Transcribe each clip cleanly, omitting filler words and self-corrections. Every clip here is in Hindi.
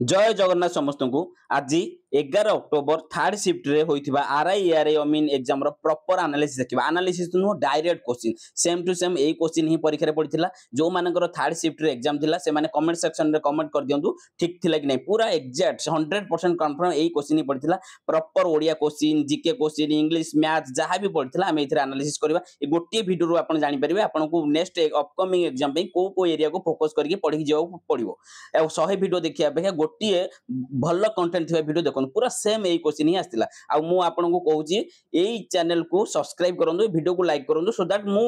जय जगन्नाथ समस्त को आज 11 अक्टोबर थर्ड शिफ्ट रे होइथिबा आरआई मीन एग्जाम रो प्रॉपर एनालिसिस देखिबा एनालिसिस नो direct question same to same ए क्वेश्चन ही परीक्षा रे पड़िथिला जो मानकर थर्ड शिफ्ट रे एग्जाम थिला से माने कमेंट सेक्शन रे कमेंट कर दियंतु ठीक थिला कि नै पूरा एग्जैक्ट 100% कंफर्म ए क्वेश्चन ही पड़िथिला proper Odia question GK question English math जहां भी पड़िथिला हम एथरे एनालिसिस करबा ए गोटे वीडियो रो आपण जानि परिबे आपण को नेक्स्ट अपकमिंग एग्जाम पे को एरिया को फोकस करके पढ़ी जाऊ पड़िबो ए 100 वीडियो देखिया पे गोटे भल कंटेंट थिबा वीडियो देखन पूरा सेम ए क्वेश्चन ही आस्तिला आ मु आपन को कहूची एई चैनल को सब्सक्राइब करंदु वीडियो को लाइक करंदु सो दैट मु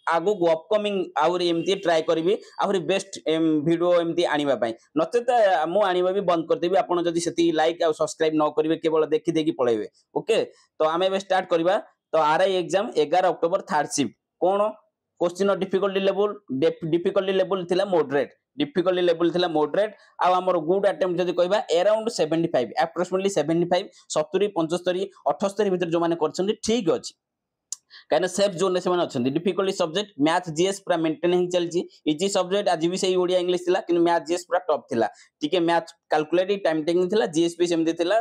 आगो को अपकमिंग आउरी एमती ट्राई करबी आउरी बेस्ट वीडियो एमती आनिबा पई नचेत मु आनिबा भी बंद कर देबी आपन जदी सेती लाइक आ सब्सक्राइब न करबे केवल देखि देखि पळेबे ओके तो आमे बे स्टार्ट करबा तो RI exam 11 October third shift कोन क्वेश्चन डिफिकल्टी लेवल थिला मॉडरेट डिफिकल्टी लेवल थिला मॉडरेट आ हमर गुड अटेम्प्ट जदी कहबा अराउंड 75 अप्रोक्सीमेटली 75 70 75 78 भीतर जो माने करछन ठीक अछि कहना सेफ जोन रे सेमान अछन डिफिकल्टी सब्जेक्ट मैथ जीएस पूरा मेंटेन ही चलची इजी सब्जेक्ट आज भी सही ओडिया इंग्लिश थिला कि मैथ जीएस पूरा टॉप थिला टिके मैथ कैलकुलेटिव टाइम टेकिंग थिला जीएस भी सेमदी थिला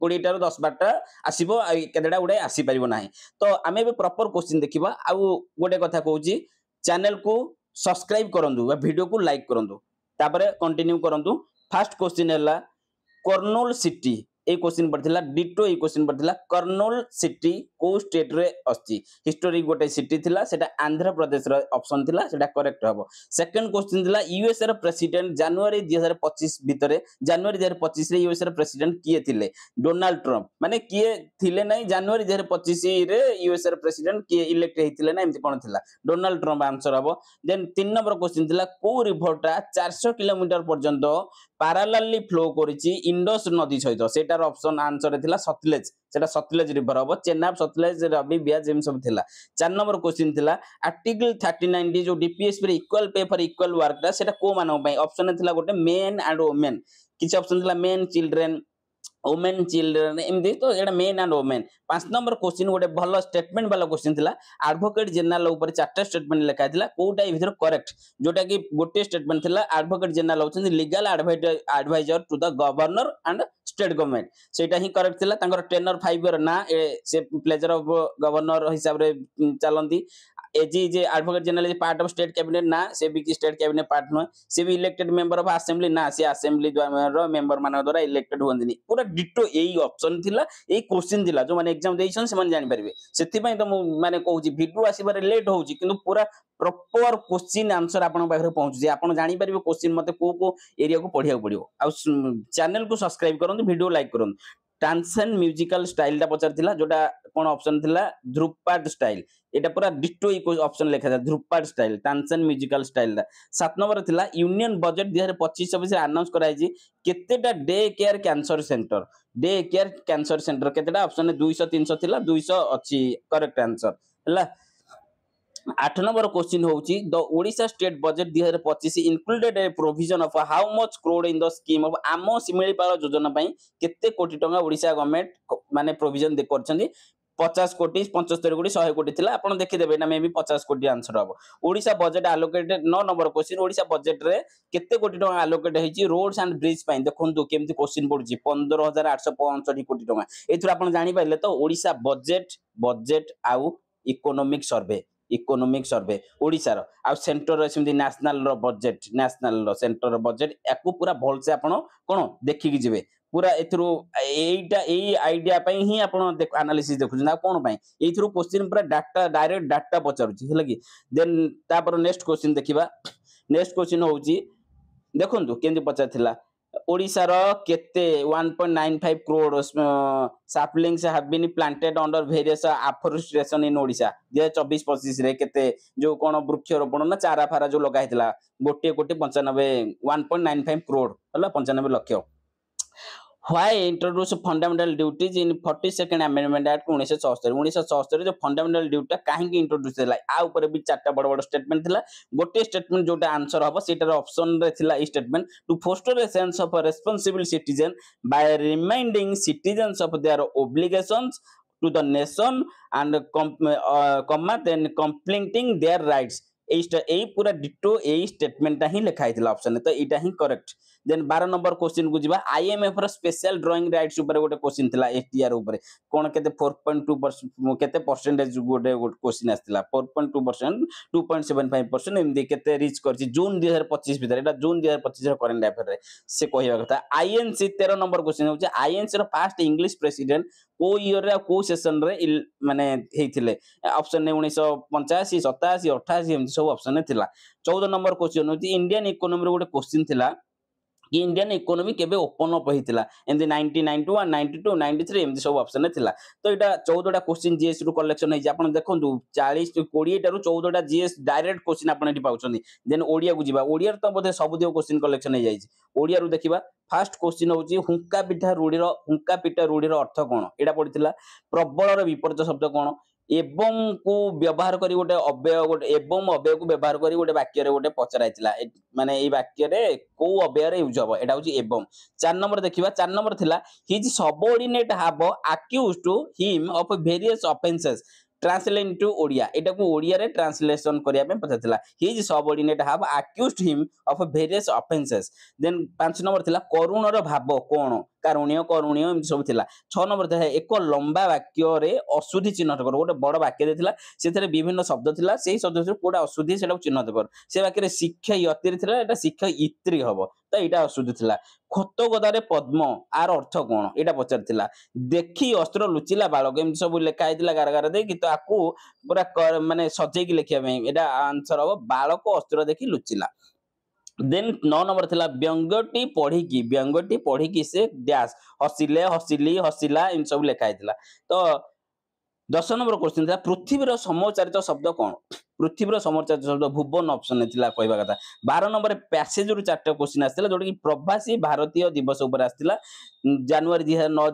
20 टा 10 12 आसीबो केतेडा उडे आसी परिबो नाही तो आमे बे प्रॉपर क्वेश्चन देखिबा आ गोटे कथा कहूची चैनल को सब्सक्राइब करंदु वीडियो को लाइक करंदु तापरे कंटिन्यू करंदु फर्स्ट क्वेश्चन हैला कर्नूल सिटी ए क्वेश्चन पड़थिला डिटो ए क्वेश्चन पड़थिला कर्नूल सिटी को स्टेट रे अस्ति हिस्टोरी गोटे सिटी थिला सेटा आंध्र प्रदेश रो ऑप्शन थिला सेटा करेक्ट हबो सेकंड क्वेश्चन थिला यूएस रो प्रेसिडेंट जनवरी 2025 भितरे जनवरी 2025 रे यूएस रो प्रेसिडेंट किए थिले डोनाल्ड ट्रम्प माने किए थिले नै जनवरी 2025 रे यूएस रो प्रेसिडेंट किए इलेक्ट हेथिले नै एमति कोन थिला डोनाल्ड ट्रम्प आंसर हबो देन 3 नंबर क्वेश्चन थिला को रिवरटा 400 किलोमीटर पर्यंत पैरेलली फ्लो करिछि इंडस नदी सहित सेटार ऑप्शन आंसर थिला सतलेज सेटा सतलेज रिवर हबो चेनाब सतलेज रवि ब्याज एम सब थिला 4 नंबर क्वेश्चन थिला आर्टिकल 39 डी जो डीपीएस पर equal pay for equal work दा सेटा को मानव पई ऑप्शन थिला गोटे मेन एंड वुमेन किछ ऑप्शन थिला मेन चिल्ड्रन वुमेन चिल्ड्रन एमदी तो एटा main and women 5 number question गोटे भलो स्टेटमेंट वाला क्वेश्चन थिला एडवोकेट जनरल ऊपर चारटा स्टेटमेंट लिखा थिला कोटा ए भीतर करेक्ट जोटा कि गोटे स्टेटमेंट थिला एडवोकेट जनरल होचन legal adviser to the governor and state government सेटा ही करेक्ट थिला तांकर टेनर 5 इयर ना से प्लेजर ऑफ गवर्नर हिसाब रे चलंती एजी जे advocate general part of state cabinet ना से भी स्टेट कैबिनेट पार्ट न से भी इलेक्टेड मेंबर ऑफ असेंबली ना से असेंबली रो मेंबर मान द्वारा इलेक्टेड होंदिनी पूरा डिटो एई ऑप्शन थिला एई क्वेश्चन थिला जो माने एग्जाम देइछन से माने जानि परबे सेति पई तो माने कहूची वीडियो आसीबारे लेट होउची किंतु पूरा प्रॉपर क्वेश्चन आंसर आपन पाखरे पहुंची जे आपन जानि परबे क्वेश्चन मते को एरिया को पढिया पड़ियो आ चैनल को सब्सक्राइब करन वीडियो लाइक करन ट्रांसन म्यूजिकल स्टाइल दा पचार थिला जोटा कोन ऑप्शन थिला ध्रुपद स्टाइल एटा पूरा डिटो इको ऑप्शन लिखा था ध्रुपद स्टाइल ट्रांसन म्यूजिकल स्टाइल दा 7 नंबर थिला यूनियन बजट 2025-26 अनाउंस कराई जी केतेटा डे केयर कैंसर सेंटर केतेटा ऑप्शन 200 300 थिला 200 अछि करेक्ट आंसर हला 8 नंबर क्वेश्चन होउची the Odisha state budget 2025 included a provision of how much crore in the scheme of Amo Similipal Yojana पई केते कोटी टंका ओडिशा गवर्नमेंट माने प्रोविजन दे करछंदी 50 कोटी 75 कोटी 100 कोटी थिला आपण देखि देबे ना मे भी 50 कोटी आंसर हबो Odisha budget allocated 9 number question Odisha budget रे केते कोटी टंका एलोकेट हेची रोड्स एंड ब्रिज पई देखंतु केमति क्वेश्चन पडुची 15865 कोटी टंका एथुर आपण जानि पाइले तो ओडिशा बजेट आउ इकोनॉमिक सर्वे ओडिसा रो आ सेंटर रे सिमदी नेशनल रो बजेट नेशनल रो सेंटर रो बजेट याकू पूरा भल से आपण कोन देखि कि जिवे पूरा एथरो एईटा एई आईडिया पई ही आपण एनालिसिस देखु ना कोन पई एथरो क्वेश्चन पूरा डाटा डायरेक्ट डाटा पचारुची हला कि देन तापर नेक्स्ट क्वेश्चन देखिबा नेक्स्ट क्वेश्चन होउची देखंतु केंदी पचार थिला ओडिसा रो केते 1.95 crore saplings have been planted under various afforestation in Odisha 2024-25 रे केते जो कोन वृक्षरोपण ना चारा फारा जो लगा हितला गोटे कोटी 95 1.95 करोड़ हला 95 lakh Why introduce fundamental duties in 42nd amendment act 1974 जो fundamental duty काहे की इंट्रोड्यूस हैला आ ऊपर भी चारटा बड़ बड़ स्टेटमेंट थिला गोटे स्टेटमेंट जोटा आंसर हबो सेटार ऑप्शन रे थिला ई statement to foster a sense of responsible citizen by reminding citizens of their obligations to the nation and comma then completing their rights ए पूरा डिटो ए स्टेटमेंट ही लिखा हितला ऑप्शन तो एटा ही करेक्ट देन 12 नंबर क्वेश्चन को जीवा आईएमएफ रो स्पेशल ड्राइंग राइट्स ऊपर गोटे क्वेश्चन थिला एसटीआर ऊपर कोन केते 4.2% केते परसेंटेज गोटे क्वेश्चन आस्थिला 4.2% 2.75% एमदी केते रीच करछि जून 2025 भीतर एटा जून 2025 रो करंट अफेयर रे से कहवा कथा आईएनसी 13 नंबर क्वेश्चन होछि INC row first English president को ईयर रे को सेशन रे माने हेथिले ऑप्शन ने 1985 87 88 एमदी सब ऑप्शन ने थिला 14 नंबर क्वेश्चन होछि इंडियन इकोनॉमी रो गोटे क्वेश्चन थिला कि इंडियन इकोनॉमी केबे ओपन अप होइतिला एंड 1991 92 93 एमदी सब ऑप्शन ने थिला तो एटा 14 टा क्वेश्चन जीएस रो कलेक्शन है आपण देखंतु 40 20 टा रो 14 टा जीएस डायरेक्ट क्वेश्चन आपण एटी पाउछनी देन ओडिया को जीवा ओडिया तो बोधे सब दियो क्वेश्चन कलेक्शन है जाईछि ओडिया रो देखिबा फर्स्ट क्वेश्चन होछि हुंका पिठा रूढी रो अर्थ कोन एटा पडितिला प्रबल रो विपरीत शब्द कोन एवं को व्यवहार करी गोटे अव्यय गोटे एवं अव्यय को व्यवहार करी गोटे वाक्य रे गोटे पचराइतिला माने ए वाक्य रे को अव्यय रे यूज हबो एटा होची एवं 4 नंबर देखिबा 4 नंबर थिला his subordinate have accused to him of various offences translate into Odia एटा को ओडिया रे ट्रांसलेशन करिया पे पछातिला his subordinate have accused him of various offences then 5 number थिला करुण रो भाव कोन करुणीय एम सब थिला 6 नंबर था एक लंबा वाक्य रे अशुद्धि चिन्हट कर गोटे बड़ वाक्य देथिला सेथरे विभिन्न शब्द थिला सेही शब्द से कोडा अशुद्धि सेटा चिन्हट कर से वाक्य रे शिक्षा यतिर थिला एटा शिक्षा इत्री हबो तो एटा अशुद्धि थिला खत गदारे पद्म आर अर्थ कोन एटा पचारथिला देखि अस्त्र लुचिला बालक एम सब लेखा आइतिला गार दे कि तो आकू पूरा माने सजेई कि लेखिया में एटा आंसर हबो बालक अस्त्र देखि लुचिला देन 9 नंबर थिला व्यंगटी पढ़ी की से डैश हसिले हसिली हसिला इन सब लेखा आइतिला तो 10 नंबर क्वेश्चन था पृथ्वीर समचारित शब्द कौन पृथ्वीर समचारित शब्द भुवन ऑप्शन थिला कहबा कथा 12 नंबर पैसेज रु 4टा क्वेश्चन आस्थिला जोटा कि प्रवासी भारतीय दिवस ऊपर आस्थिला जनवरी 2009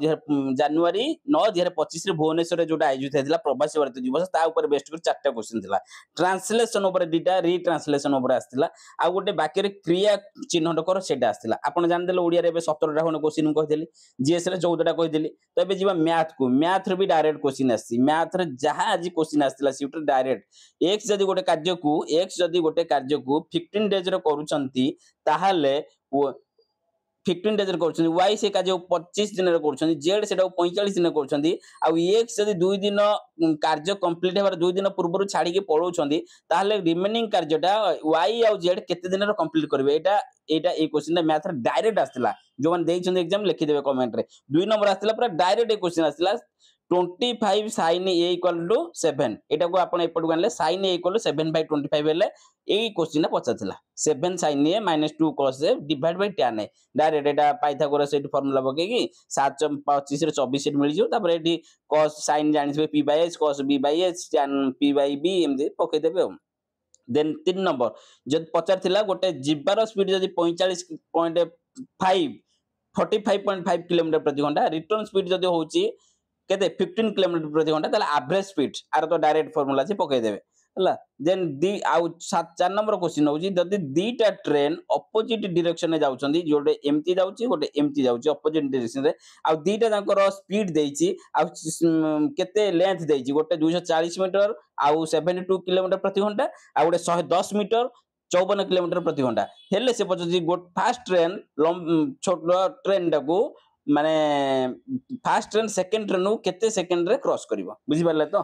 जनवरी 9 2025 रे भुवनेश्वर रे जोटा आयोजित हेतिला प्रवासी भारतीय दिवस ता ऊपर बेस्ट कर 4टा क्वेश्चन थिला ट्रांसलेशन ऊपर दीटा रीट्रांसलेशन ऊपर आस्थिला आ गोटे वाक्य रे क्रिया चिन्हट कर सेटा आस्थिला आपण जान देले ओडिया रे बे 17 टा खन क्वेश्चन कहि देली जीएस रे 14 टा कहि देली तो एबे जीवा मैथ रे भी डायरेक्ट क्वेश्चन आसी मैथ रे जहां आज क्वेश्चन आस्थिला सीट रे डायरेक्ट एक्स जदी गोटे कार्य को 15 डेज रे करूचंती ताहाले 15 डेज रे करूचंती वाई से कार्य 25 दिन रे करूचंती जेड सेटा 45 दिन रे करूचंती आ एक्स जदी 2 दिन कार्य कंप्लीट हेबार 2 दिन पूर्व छाड़ी के पळौचंती ताहाले रिमेनिंग कार्यटा वाई आ जेड केते दिन रे कंप्लीट करबे एटा ए क्वेश्चन मैथ रे डायरेक्ट आस्थिला जो माने देइछन एग्जाम लिखि देबे कमेंट रे 2 नंबर आस्थिला पूरा डायरेक्ट ए क्वेश्चन आस्थिला 25 sin a equal to 7 एटा को आपण एपट गनले sin a equal to 7/25 हेले एई क्वेश्चन पचाथिला 7 sin a - 2 cos a divide by tan a direct एटा पाइथागोरस एटी फार्मूला पके कि 7 25 रे 24 एट मिली जो तापर eighty cos sin जानिबे p/s cos b/s tan p/b एमदे पके देबे देन 3 नंबर जद पचारथिला गोटे जिबार स्पीड जदी 45.5 45.5 किलोमीटर प्रति घंटा रिटर्न स्पीड जदी होची केते 15 किलोमीटर प्रति घंटा ताले एवरेज स्पीड आर तो डायरेक्ट फार्मूला से पके देबे हला देन दी आउ 4 नंबर क्वेश्चन होची जदी दीटा ट्रेन ऑपोजिट डायरेक्शन में जाउछंदी जोटे एमटी जाउची गोटे एमटी जाउची ऑपोजिट डायरेक्शन रे आउ दीटा तांकर स्पीड देइची आउ केते लेंथ देइची गोटे 240 मीटर आउ 72 किलोमीटर प्रति घंटा आ गोटे 110 मीटर 54 किलोमीटर प्रति घंटा हेले से पछी गोट फास्ट ट्रेन छोटो ट्रेन टाको माने फास्ट ट्रेन सेकंड ट्रेन केते सेकंड रे क्रॉस करिवो बुझि पाले तो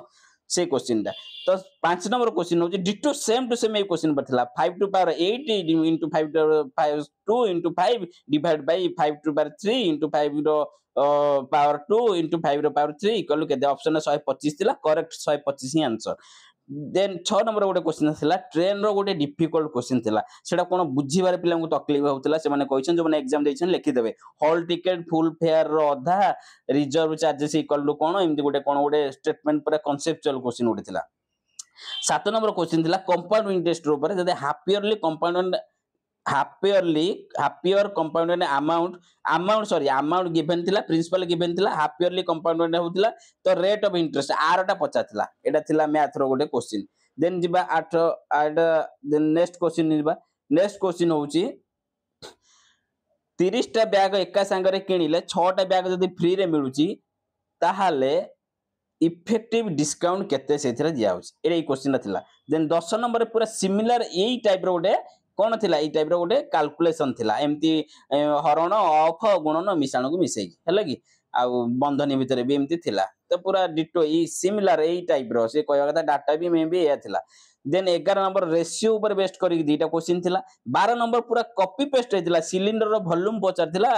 से क्वेश्चन टा तो 5 नंबर क्वेश्चन होची डिटो सेम टू सेम ए क्वेश्चन पड़थिला 5 to power 8 into 5 2 into 5 divide by 5 to power 3 into 5 रो पावर 2 into 5 रो पावर 3 इक्वल केते ऑप्शन 125 थिला करेक्ट 125 ही आंसर देन 6 नंबर गोटे क्वेश्चन थिला ट्रेन रो गोटे डिफिकल्ट क्वेश्चन थिला सेटा कोन बुझिबार पिला को तकलीफ होतला से माने कहिसन जो माने एग्जाम देछन लिखि देबे हॉल टिकट फुल फेयर रो आधा रिजर्व चार्जेस इक्वल टू कोन एमदी गोटे स्टेटमेंट पर कांसेप्चुअल क्वेश्चन उठी थिला 7 नंबर क्वेश्चन थिला कंपाउंड इंटरेस्ट रो पर जदे half year compound amount given थिला प्रिंसिपल गिवन थिला हाफ ईयरली कंपाउंड होतिला तो रेट ऑफ इंटरेस्ट आरटा पचाथिला एटा थिला मैथ रो गोटे क्वेश्चन देन जिबा 8 देन नेक्स्ट क्वेश्चन होउची 30 टा बैग एका संग रे किनिले 6 टा बैग जदी फ्री रे मिलुची ताहाले इफेक्टिव डिस्काउंट केते सेथिरा दिया होची एई क्वेश्चन थिला देन 10 नंबर पूरा सिमिलर एई टाइप रो गोटे कौन थिला ई टाइप रो गोटे कैलकुलेशन थिला एमती हरण ऑफ गुणन मिश्रण को मिसई हैला कि आ बंधनी भितर भी एमती थिला तो पूरा डिटो ई सिमिलर एई टाइप रो से कहया कथा डाटा भी मे भी या थिला देन 11 नंबर रेशियो ऊपर बेस्ड करी दीटा क्वेश्चन थिला 12 नंबर पूरा copy paste हेतिला cylinder rho volume पचार थिला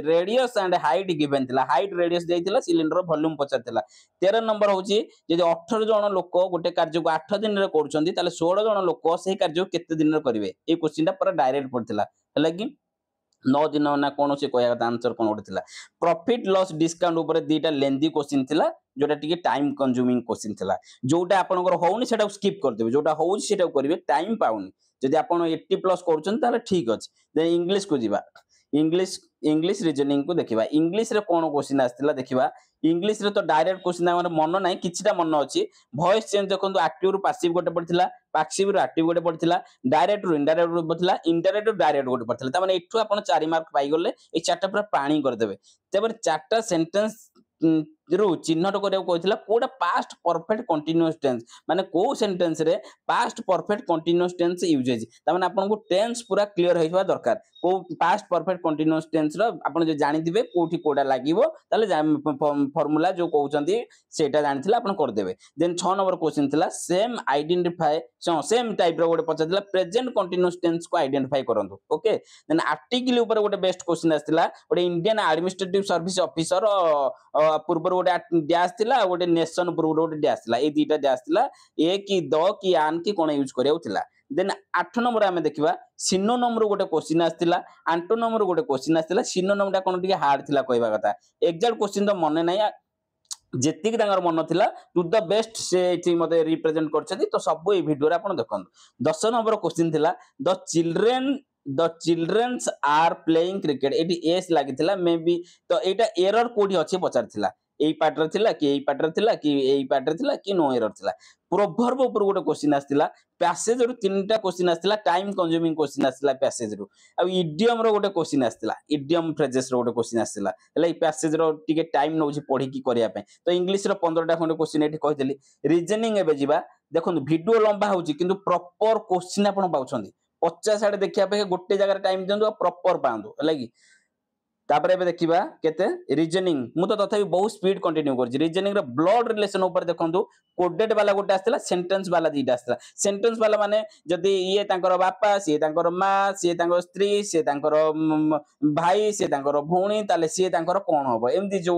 रेडियस एंड हाइट गिवन थिला height radius देइथिला cylinder rho volume पचार थिला 13 नंबर होची जदि 18 जण लोक गोटे कार्य को 8 दिन रे करूछंती ताले 16 जण लोक सेही कार्य को केते दिन रे करिवे ए क्वेश्चन टा पूरा डायरेक्ट पड़थिला हला कि 9 दिन ना कौन से कहया कथा आंसर कौन गोटे थिला प्रॉफिट लॉस डिस्काउंट ऊपर दीटा लेंदी क्वेश्चन थिला जोटा टिके टाइम कंज्यूमिंग क्वेश्चन थिला जोटा आपनकर होउनी सेटा स्किप कर देबे जोटा होउची सेटा करिवे टाइम पाउनी जदि आपण 80 प्लस करूछन ताले ठीक अछि देन इंग्लिश को जीवा इंग्लिश रीजनिंग को देखिबा इंग्लिश रे कोन क्वेश्चन आस्तिला देखिबा इंग्लिश रे तो डायरेक्ट क्वेश्चन हमर मन नाही किछटा मन अछि वॉइस चेंज देखंतु एक्टिव रु पैसिव गोटे पड़थिला पैसिव रु एक्टिव गोटे पड़थिला डायरेक्ट रु इनडायरेक्ट पड़थिला इनडायरेक्ट रु डायरेक्ट गोटे पड़थिला त माने एठु आपण 4 मार्क पाई गले ए चारटा पूरा पानी कर देबे तबे चारटा सेंटेंस रु चिन्हट करिया कहथिला कोडा पास्ट परफेक्ट कंटीन्यूअस टेंस माने को सेंटेंस रे past perfect continuous tense use होई त माने आपन को टेंस पूरा क्लियर होइबा दरकार को पास्ट परफेक्ट कंटीन्यूअस टेंस रो आपन जो जानि दिबे कोठी कोडा लागिवो ताले फार्मूला जो कहउचंती सेटा जानिथिला आपन कर देबे देन 6 नंबर क्वेश्चन थिला सेम आइडेंटिफाई सेम टाइप रो गोटे पछथिला प्रेजेंट कंटीन्यूअस टेंस को आइडेंटिफाई करंतु ओके देन आर्टिकल ऊपर गोटे बेस्ट क्वेश्चन आस्तिला गोटे इंडियन एडमिनिस्ट्रेटिव सर्विस ऑफिसर पूर्व गोटे डैश थिला गोटे नेशन पूर्व गोटे डैश थिला ए दीटा डैश थिला ए की द की आन की कोन यूज करियाउ थिला देन 8 नंबर आमे देखिबा सिनोनिम रो गोटे क्वेश्चन आस्तिला एंटोनिम रो गोटे क्वेश्चन आस्तिला सिनोनिम टा कोन टिके हार्ड थिला कहबा कथा एग्जैक्ट क्वेश्चन तो मन नै जेतिक तांगर मन थिला टू द बेस्ट से एठी मते रिप्रेजेंट करछथि तो सब ए वीडियो रे आपण देखन 10 नंबर क्वेश्चन थिला the children's are playing cricket एटी एस लागिथिला मे बी तो एटा एरर कोडी अछि पचारथिला एई पार्टर थिला कि एई पार्टर थिला कि एई पार्टर थिला कि नो एरर थिला प्रोवर्ब ऊपर गोटे क्वेश्चन आस्तिला पैसेज रु तीनटा क्वेश्चन आस्तिला टाइम कंज्यूमिंग क्वेश्चन आस्तिला पैसेज रु आ इडियम रो गोटे क्वेश्चन आस्तिला इडियम फ्रेजेस रो गोटे क्वेश्चन आस्तिला हला ई पैसेज रो टिके टाइम नउछि पढी की करिया पे तो इंग्लिश रो 15टा खंड क्वेश्चन एठी कहितली रीजनिंग एबे जिबा देखंतु वीडियो लंबा होछि किंतु प्रॉपर क्वेश्चन आपण पाउछंदी 50 आडे देखिया पे गोटे जगह टाइम दियंदु प्रॉपर पांदु हला की तापर एबे देखिबा केते रीजनिंग मु तो तथापि बहुत स्पीड कंटिन्यू करछि रीजनिंग रो ब्लड रिलेशन ऊपर देखंतु कोडेड वाला गोटे आस्तिला सेंटेंस वाला दीटा आस्तिला सेंटेंस वाला माने जदी ये तांकर बापा से तांकर मां से तांकर स्त्री से तांकर भाई से तांकर भौणी ताले से तांकर कोन होबो एमदी जो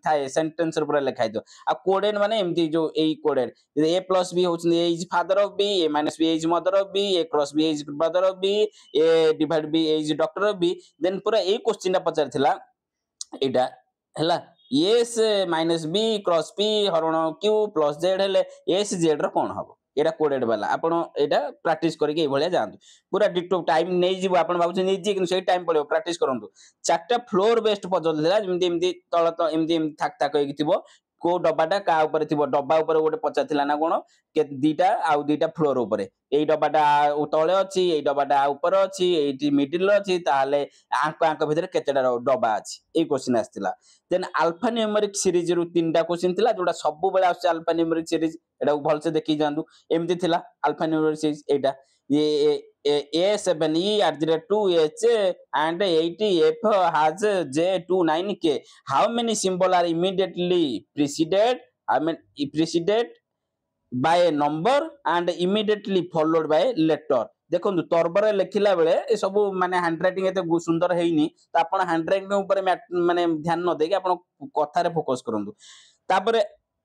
थाए सेंटेंस ऊपर लिखाइ दो आ कोडेड माने एमदी जो A coded A plus B होछ A is father of B A minus B is mother of B A cross B is brother of B A divide B is doctor of B then पूरा ए क्वेश्चन पचार थिला एटा हला S minus B cross P हरण क्यू प्लस जेड हेले एस जेड रो कोन हबो एटा कोडेड वाला आपण एटा प्रैक्टिस करके ए भलिया जानतु पूरा डिटो टाइम नै जीवो आपण बाबू नै जी कि सेही टाइम पड़ियो प्रैक्टिस करंतु चारटा फ्लोर बेस्ड पजल थिला जेमति एमति तळ त एमति थाक थाक होई थिबो को डब्बाटा का ऊपर थिबो डब्बा ऊपर गोटे पचा थिला ना कोन के दीटा आउ दीटा फ्लोर ऊपर एई डब्बाटा तळे अछि एई डब्बाटा ऊपर अछि एई मिडिल अछि ताले आंक आंक भितर केतेडा डब्बा अछि एई क्वेश्चन आस्तिला देन अल्फा न्यूमेरिक सीरीज रु तीनटा क्वेश्चन थिला जोटा सब बेला आछे अल्फा न्यूमेरिक सीरीज एडा भल से देखि जानदु एमति थिला अल्फा न्यूमेरिक सीरीज एटा ये A7E @2H and 80F has J29K. How many symbols are immediately preceded? I mean preceded by a number and immediately followed by a letter. देखो तर्बर लिखिला बेले ए सब माने हैंडराइटिंग एते सुंदर हेइनी त आपण हैंडराइटिंग ऊपर माने ध्यान न देके आपण कथा रे फोकस करंतु तापर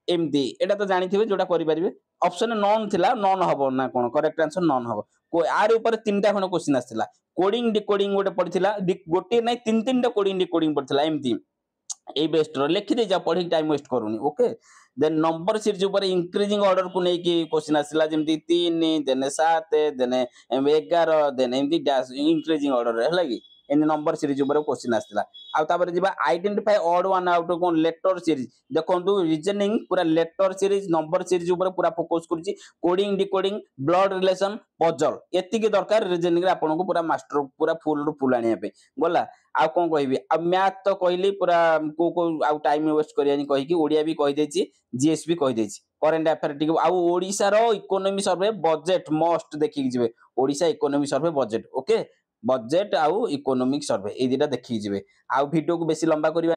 एमदी एटा तो जानिथिबे जोटा करि परिबे ऑप्शन नॉन थिला नॉन हबो ना कोन करेक्ट आंसर नॉन हबो को आर ऊपर तीनटा खन क्वेश्चन आस्तिला कोडिंग डिकोडिंग गोटे पड़िथिला गोटे नै तीन तीनटा कोडिंग डिकोडिंग पड़िथिला एमदी ए बेस्ट रो लिखि दे जा पढी टाइम वेस्ट करूनी ओके देन नंबर सीरीज ऊपर इंक्रीजिंग ऑर्डर को नै कि क्वेश्चन आस्तिला जेमती 3 देन 7 देन 11 देन एमदी डैश इंक्रीजिंग ऑर्डर हला कि इन नंबर सीरीज ऊपर क्वेश्चन आसला आ तापर जिबा आइडेंटिफाई ऑड वन आउट कोन लेटर सीरीज देखंतु रीजनिंग पूरा लेटर सीरीज नंबर सीरीज ऊपर पूरा फोकस करूची coding decoding blood relation puzzle एतिके दरकार रीजनिंग रे आपन को पूरा मास्टर पूरा फुल रु फुल आनिया पे गला आ कोन कहबी आ मैथ तो कहली पूरा को आ टाइम वेस्ट करियानी कहि कि ओडिया भी कहि देछि जीएस भी कहि देछि करेंट अफेयर टिक आ ओडिसा रो इकोनॉमी सर्वे बजट मस्ट देखि जिवे ओडिसा इकोनॉमी सर्वे बजट ओके बजट आउ इकोनॉमिक सर्वे ए दिटा देखि जिवे आ वीडियो को बेसी लंबा करिवा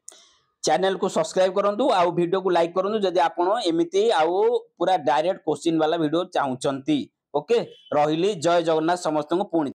चैनल को सब्सक्राइब करंतु आ वीडियो को लाइक करंतु जदि आपण एमिति आउ पूरा डायरेक्ट क्वेश्चन वाला वीडियो चाहुचंती ओके रहिली जय जगन्नाथ समस्त को पुणी